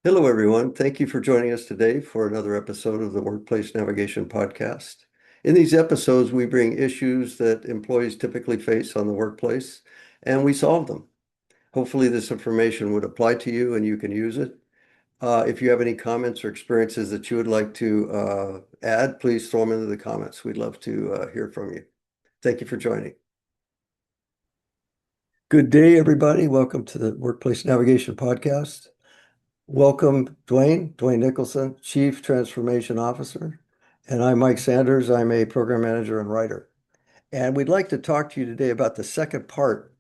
Hello, everyone. Thank you for joining us today for another episode of the Workplace Navigation Podcast. In these episodes, we bring issues that employees typically face on the workplace, and we solve them. Hopefully, this information would apply to you and you can use it. If you have any comments or experiences that you would like to add, please throw them into the comments. We'd love to hear from you. Thank you for joining. Good day, everybody. Welcome to the Workplace Navigation Podcast. Welcome, Duane Nicholson, Chief Transformation Officer. And I'm Mike Sanders. I'm a program manager and writer. And we'd like to talk to you today about the second part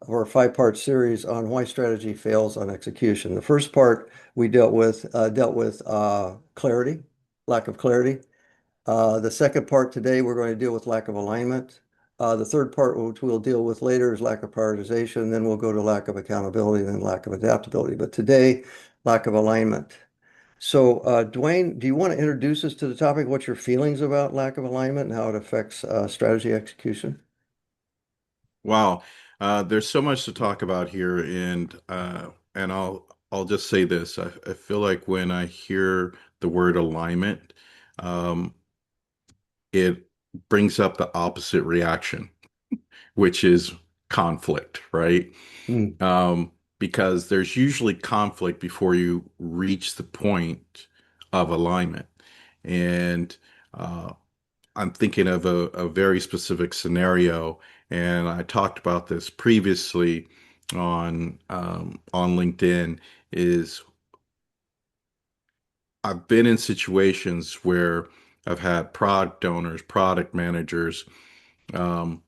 of our five-part series on why strategy fails on execution. The first part we dealt with clarity, lack of clarity. The second part today, we're going to deal with lack of alignment. The third part, which we'll deal with later, is lack of prioritization. Then we'll go to lack of accountability and then lack of adaptability. But today, lack of alignment. So, Duane, do you want to introduce us to the topic? What's your feelings about lack of alignment and how it affects strategy execution? Wow, there's so much to talk about here, and I'll just say this. I feel like when I hear the word alignment, um, it brings up the opposite reaction, which is conflict, right? Hmm. Because there's usually conflict before you reach the point of alignment, and uh, I'm thinking of a very specific scenario, and I talked about this previously on LinkedIn. Is I've been in situations where I've had product owners, product managers, um,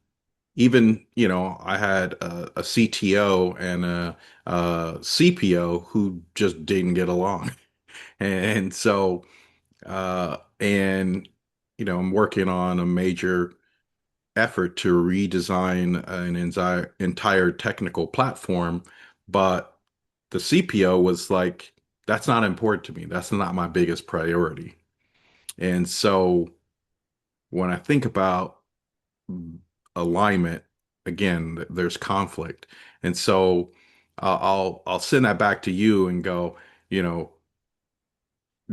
even I had a CTO and a CPO who just didn't get along, and so and I'm working on a major effort to redesign an entire technical platform, but the CPO was like, that's not important to me. That's not my biggest priority. And so when I think about alignment, again, there's conflict. And so I'll send that back to you and go, you know,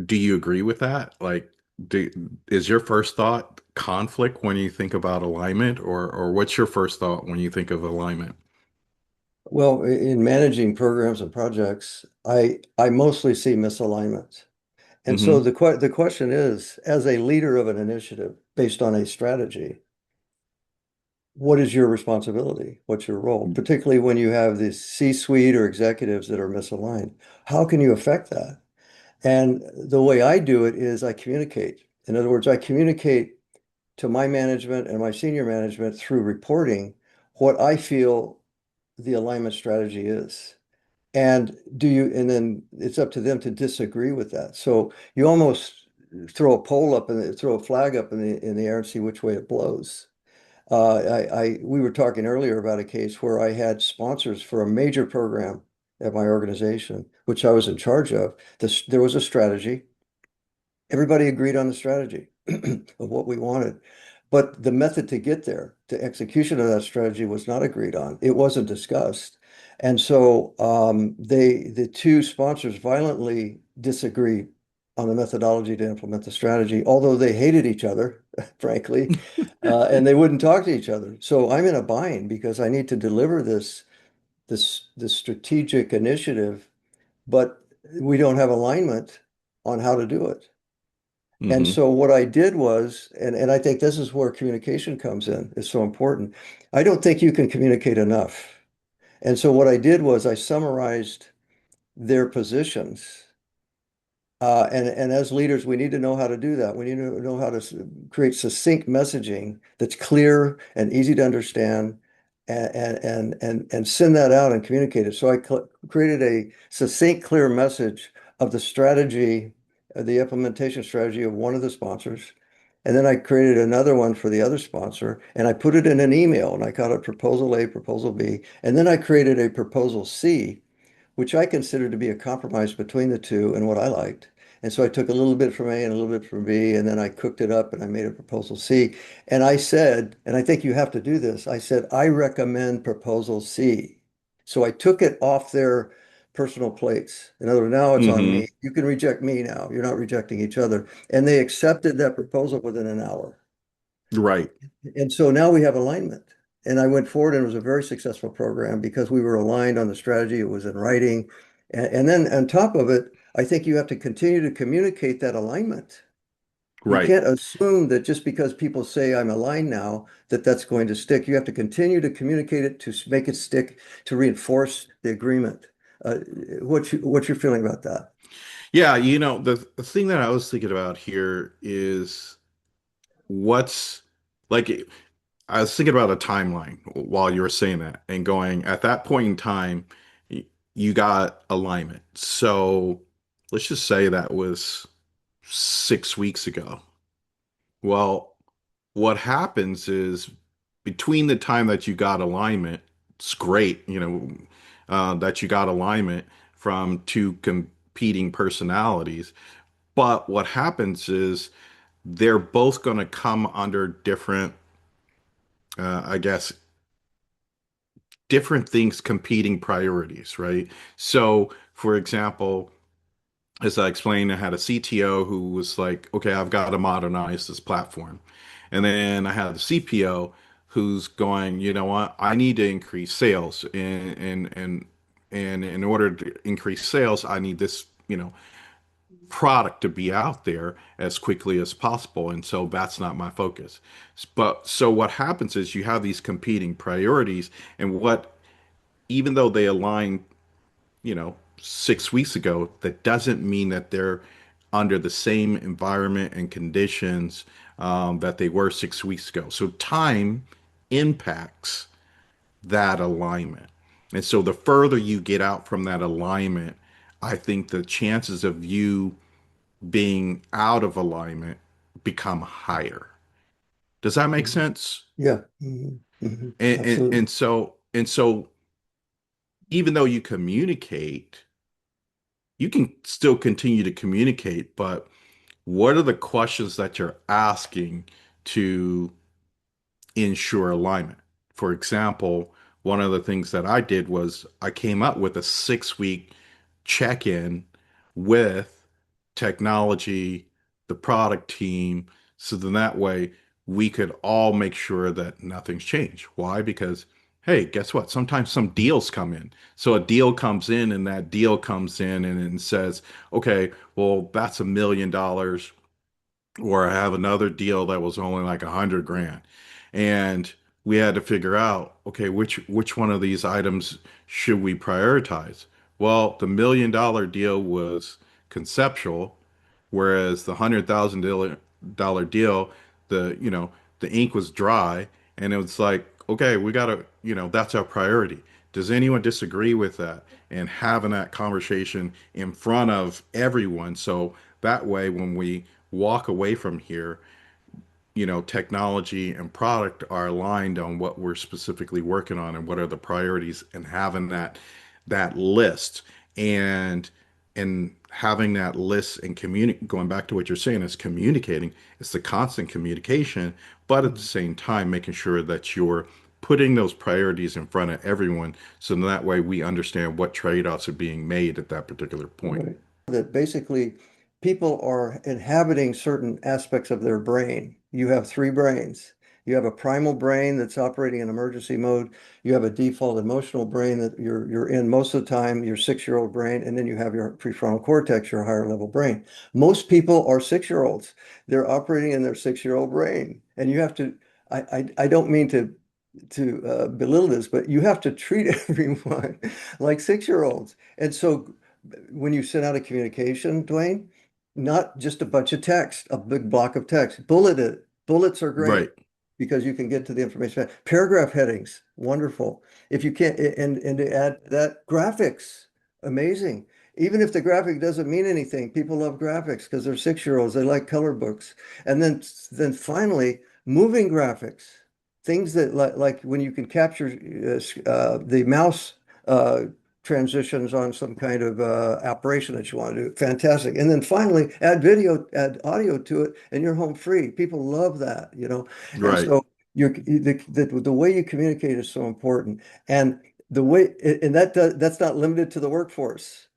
do you agree with that? Like, do, is your first thought conflict when you think about alignment, or what's your first thought when you think of alignment? Well, in managing programs and projects, I mostly see misalignment. And so Hmm. the question is, as a leader of an initiative based on a strategy, what is your responsibility? What's your role? Particularly when you have this C-suite or executives that are misaligned. How can you affect that? And the way I do it is I communicate. In other words, I communicate to my management and my senior management through reporting what I feel the alignment strategy is. And then it's up to them to disagree with that. So you almost throw a poll up and throw a flag up in the air and see which way it blows. We were talking earlier about a case where I had sponsors for a major program at my organization, which I was in charge of. There was a strategy. Everybody agreed on the strategy of what we wanted. But the method to get there, to execution of that strategy was not agreed on. It wasn't discussed. And so the two sponsors violently disagreed on the methodology to implement the strategy, although they hated each other, frankly, and they wouldn't talk to each other. So I'm in a bind because I need to deliver this strategic initiative, but we don't have alignment on how to do it. And Hmm. so what I did was, and I think this is where communication comes in, is so important. I don't think you can communicate enough. And so what I did was I summarized their positions. And as leaders, we need to know how to do that. We need to know how to create succinct messaging that's clear and easy to understand and send that out and communicate it. So I created a succinct, clear message of the strategy, the implementation strategy of one of the sponsors. And then I created another one for the other sponsor and I put it in an email and I called it proposal A, proposal B. And then I created a proposal C, which I considered to be a compromise between the two and what I liked. And so I took a little bit from A and a little bit from B, and then I cooked it up and I made a proposal C. And I said, and I think you have to do this, I said, I recommend proposal C. So I took it off their personal plates. In other words, now it's on Hmm. me. You can reject me now. You're not rejecting each other. And they accepted that proposal within an hour. Right. And so now we have alignment. And I went forward and it was a very successful program because we were aligned on the strategy. It was in writing. And then on top of it, I think you have to continue to communicate that alignment. You Right. can't assume that just because people say I'm aligned now, that that's going to stick. You have to continue to communicate it to make it stick, to reinforce the agreement. What's your feeling about that? Yeah, the thing that I was thinking about here is what's like I was thinking about a timeline while you were saying that and going at that point in time, you got alignment. So let's just say that was 6 weeks ago. Well, what happens is between the time that you got alignment, it's great, that you got alignment from two competing personalities. But what happens is they're both going to come under different, I guess, different things competing priorities, right? So, for example, as I explained, I had a CTO who was like, okay, I've got to modernize this platform. And then I had the CPO who's going, you know what, I need to increase sales. And in order to increase sales, I need this, product to be out there as quickly as possible. And so that's not my focus. But so what happens is you have these competing priorities, and even though they align 6 weeks ago, that doesn't mean that they're under the same environment and conditions that they were 6 weeks ago. So time impacts that alignment. And so the further you get out from that alignment, I think the chances of you being out of alignment become higher. Does that make Mhm. sense? Yeah. Mhm. And Absolutely. so even though you communicate, you can still continue to communicate, but what are the questions that you're asking to ensure alignment? For example, one of the things that I did was I came up with a 6 week check in with technology, the product team, so then that way we could all make sure that nothing's changed. Why? Because, hey, guess what? Sometimes some deals come in. So a deal comes in, and that deal comes in and it says, okay, well, that's $1 million, or I have another deal that was only like 100 grand. And we had to figure out, okay, which one of these items should we prioritize? Well, the $1 million deal was conceptual, whereas the $100,000 deal, the ink was dry, and it was like, okay, we gotta, that's our priority. Does anyone disagree with that? And having that conversation in front of everyone, so that way when we walk away from here, technology and product are aligned on what we're specifically working on and what are the priorities, and having that list, and having that list and going back to what you're saying is communicating. It's the constant communication, but at the Mhm. same time making sure that you're putting those priorities in front of everyone, so that way we understand what trade-offs are being made at that particular point. Right. That basically people are inhabiting certain aspects of their brain. You have three brains. You have a primal brain that's operating in emergency mode. You have a default emotional brain that you're in most of the time, your 6-year-old brain, and then you have your prefrontal cortex, your higher level brain. Most people are 6-year-olds. They're operating in their 6-year-old brain. And you have to, I don't mean to belittle this, but you have to treat everyone like 6-year-olds. And so when you send out a communication, Duane, not just a bunch of text, a big block of text. Bullet it. Bullets are Right. great because you can get to the information. Paragraph headings, wonderful. If you can't, and to add that, graphics, amazing. Even if the graphic doesn't mean anything, people love graphics because they're 6-year-olds. They like color books. And then finally, moving graphics, things that like when you can capture the mouse uh, transitions on some kind of operation that you want to do. Fantastic. And then finally, add video, add audio to it, and you're home free. People love that. And Right. so the way you communicate is so important. And the way, and that's not limited to the workforce.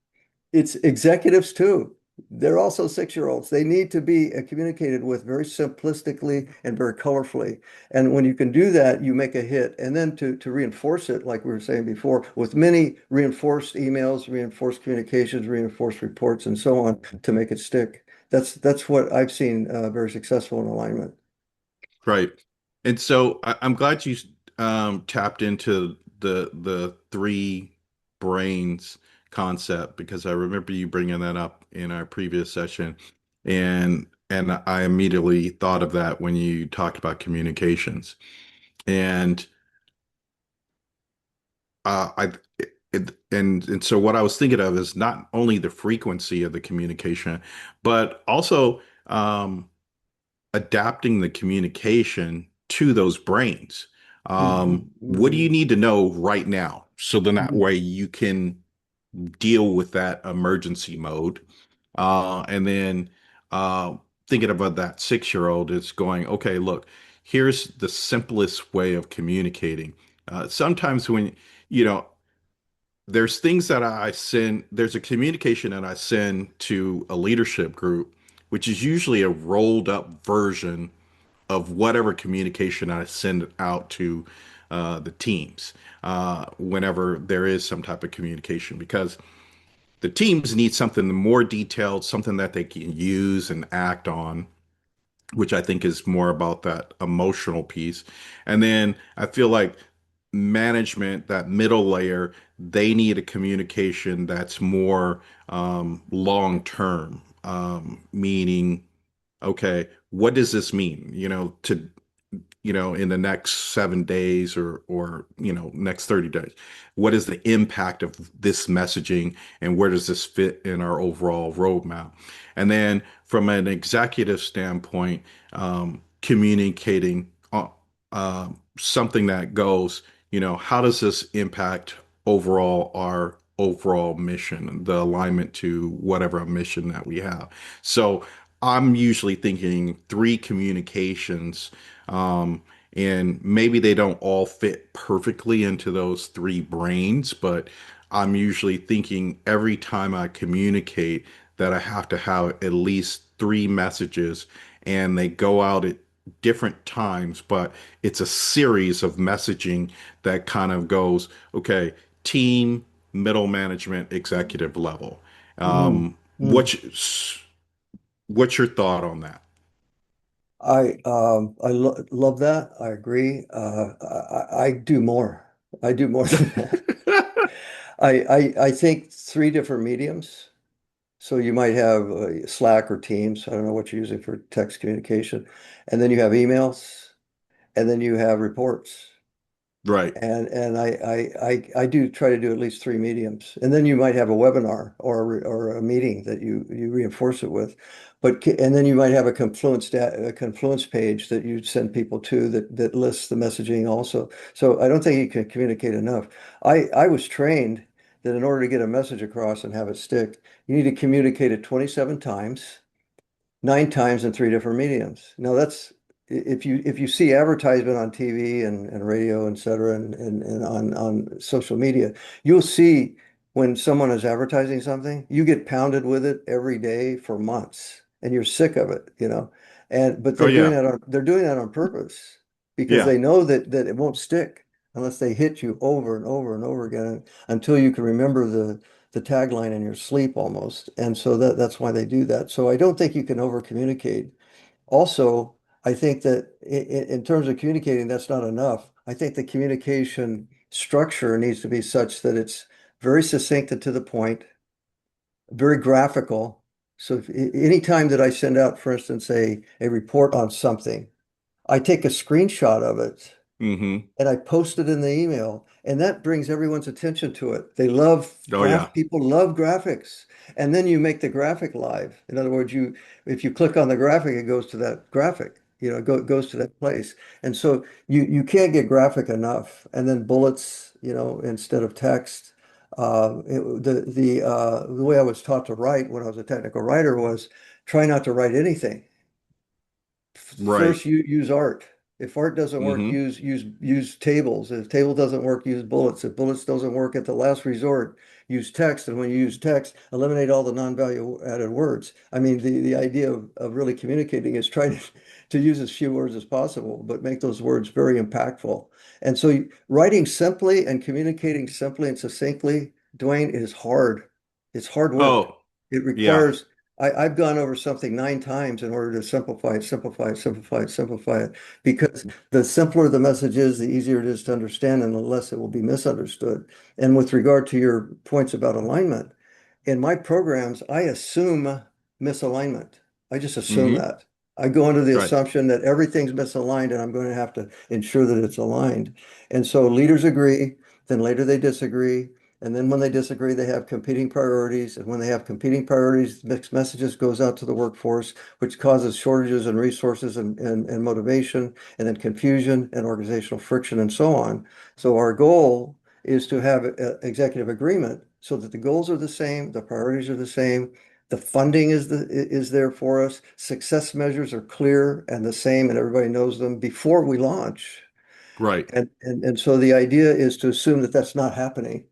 It's executives too. They're also 6-year-olds. They need to be communicated with very simplistically and very colorfully. And when you can do that, you make a hit. And then to reinforce it, like we were saying before, with many reinforced emails, reinforced communications, reinforced reports, and so on to make it stick. That's what I've seen very successful in alignment. Right. And so I'm glad you tapped into the three brains concept because I remember you bringing that up in our previous session, and I immediately thought of that when you talked about communications. And I and so what I was thinking of is not only the frequency of the communication, but also adapting the communication to those brains. Mhm, What do you mhm, need to know right now? So then that mhm, way you can deal with that emergency mode. And then uh, thinking about that 6-year-old is going, okay, look, here's the simplest way of communicating. Sometimes when, you know, there's things that I send, there's a communication that I send to a leadership group, which is usually a rolled up version of whatever communication I send out to the teams whenever there is some type of communication, because the teams need something more detailed, something that they can use and act on, which I think is more about that emotional piece. And then I feel like management, that middle layer, they need a communication that's more long term, meaning, okay, what does this mean? In the next 7 days or next 30 days, what is the impact of this messaging and where does this fit in our overall roadmap? And then from an executive standpoint, communicating something that goes, how does this impact overall our overall mission, the alignment to whatever mission that we have? So I'm usually thinking three communications, um, and maybe they don't all fit perfectly into those three brains, but I'm usually thinking every time I communicate that I have to have at least three messages, and they go out at different times, but it's a series of messaging that kind of goes, okay, team, middle management, executive level. mhm, Um, mhm. what's your thought on that? I lo love that. I agree. I do more. I do more than that. I think three different mediums. So you might have Slack or Teams. I don't know what you're using for text communication. And then you have emails, and then you have reports. Right. And I do try to do at least three mediums. And then you might have a webinar or a meeting that you reinforce it with. And then you might have a Confluence page that you send people to that lists the messaging also. So I don't think you can communicate enough. I was trained that in order to get a message across and have it stick, you need to communicate it 27 times, 9 times in three different mediums. Now that's if you see advertisement on TV and radio, et cetera, and on social media, you'll see when someone is advertising something, you get pounded with it every day for months and you're sick of it. But Oh yeah. they're doing that on purpose because Yeah. they know that it won't stick unless they hit you over and over and over again until you can remember the tagline in your sleep almost. And so that's why they do that. So I don't think you can over communicate. Also, I think that in terms of communicating, that's not enough. I think the communication structure needs to be such that it's very succinct and to the point, very graphical. So anytime that I send out, for instance, a report on something, I take a screenshot of it Hmm. and I post it in the email, and that brings everyone's attention to it. They love Oh yeah. people love graphics. And then you make the graphic live. In other words, if you click on the graphic, it goes to that graphic, goes to that place. And so you can't get graphic enough. And then bullets, instead of text. The way I was taught to write when I was a technical writer was try not to write anything. Right. First, you use art. If art doesn't work, Hmm. use tables. If table doesn't work, use bullets. If bullets doesn't work at the last resort, use text. And when you use text, eliminate all the non-value added words. I mean, the idea of really communicating is trying to use as few words as possible, but make those words very impactful. And so writing simply and communicating simply and succinctly, Duane, is hard. It's hard work. Oh, It yeah. requires, I've gone over something 9 times in order to simplify it, simplify it, simplify it, simplify it, because the simpler the message is, the easier it is to understand and the less it will be misunderstood. And with regard to your points about alignment, in my programs, I assume misalignment. I just assume Hmm. that. I go under the Right. assumption that everything's misaligned and I'm going to have to ensure that it's aligned. And so leaders agree, then later they disagree. And then when they disagree, they have competing priorities. And when they have competing priorities, mixed messages goes out to the workforce, which causes shortages in resources and motivation, and then confusion and organizational friction and so on. So our goal is to have executive agreement so that the goals are the same, the priorities are the same, the funding is there for us, success measures are clear and the same, and everybody knows them before we launch. Right. And so the idea is to assume that that's not happening.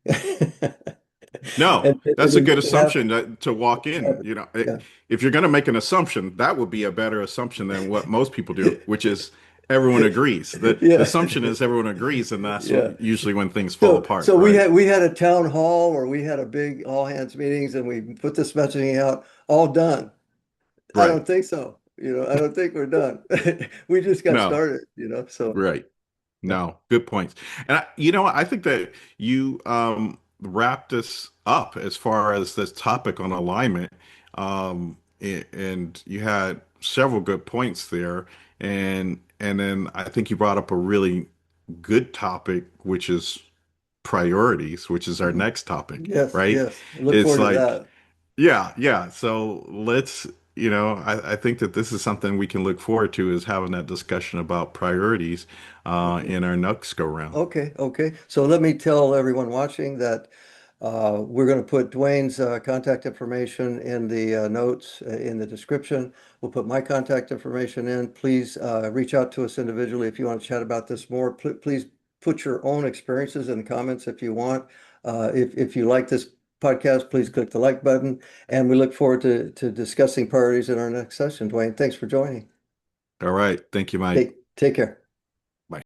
No, And that's a to good make it happen. assumption to walk in. You know, Yeah. if you're going to make an assumption, that would be a better assumption than what most people do, which is everyone agrees. The Yeah. assumption is everyone agrees, and that's Yeah. usually when things fall So, apart, so we right? had we had a town hall where we had a big all hands meetings and we put this messaging out, all done. I Right. don't think so. I don't think we're done. We just got No, started. So right. yeah. No, good points. And I think that you wrapped us up as far as this topic on alignment. And you had several good points there. And then I think you brought up a really good topic, which is priorities, which is our Mhm. next topic, Yes, right? yes. I look It's forward to like, that. yeah, yeah. So I think that this is something we can look forward to is having that discussion about priorities Okay. in our next go round. Okay, okay. So let me tell everyone watching that we're going to put Dwayne's contact information in the notes in the description. We'll put my contact information in. Please reach out to us individually if you want to chat about this more. Please put your own experiences in the comments if you want. If you like this podcast, please click the like button. And we look forward to discussing priorities in our next session. Dwayne, thanks for joining. All right. Thank you, Mike. Take care.